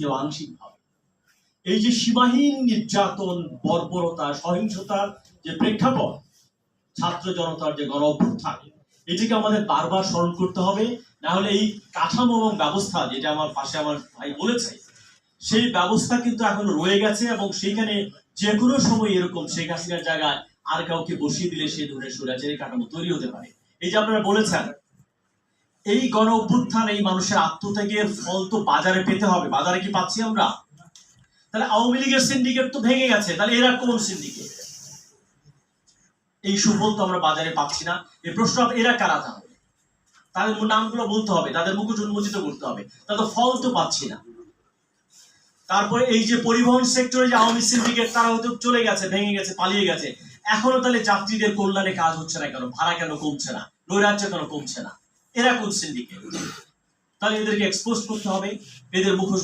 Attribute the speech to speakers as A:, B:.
A: কেউ আংশিকভাবে। এই যে সীমাহীন নির্যাতন, বর্বরতা, সহিংসতার যে প্রেক্ষাপট, ছাত্র জনতার যে গণ অভ্যুত্থান, এটিকে আমাদের বারবার স্মরণ করতে হবে। না হলে এই কাঠামো এবং ব্যবস্থা, যেটা আমার পাশে আমার ভাই বলেছে, সেই ব্যবস্থা কিন্তু এখন রয়ে গেছে এবং সেইখানে যে কোনো সময় এরকম শেখ হাসিনার জায়গায় আর কাউকে বসিয়ে দিলে সেই ধরনের স্বৈরাচারী কাঠামো তৈরি হতে পারে। এই যে আপনারা বলেছেন, এই গণ অভ্যুত্থান, এই মানুষের আত্মত্যাগের ফল তো বাজারে পেতে হবে। বাজারে কি পাচ্ছি আমরা? তাহলে আওয়ামী লীগের সিন্ডিকেট তো ভেঙে গেছে, তাহলে এরা কোন সিন্ডিকেট? এই সুফল তো আমরা বাজারে পাচ্ছি না। এই প্রশ্ন, এরা কারা? তাহলে তাদের নামগুলো বলতে হবে, তাদের মুখোশ উন্মোচিত করতে হবে। তাদের ফল তো পাচ্ছি না। তারপরে এই যে পরিবহন সেক্টরে যে আওয়ামী সিন্ডিকেট, তারা হয়তো চলে গেছে, ভেঙে গেছে, পালিয়ে গেছে। এখনো তাহলে যাত্রীদের কল্যাণে কাজ হচ্ছে না কেন? ভাড়া কেন কমছে না? নৈরাজ্য কেন কমছে না? এরা কোন সিন্ডিকেট? তাহলে এদেরকে এক্সপোজ করতে হবে, এদের মুখোশ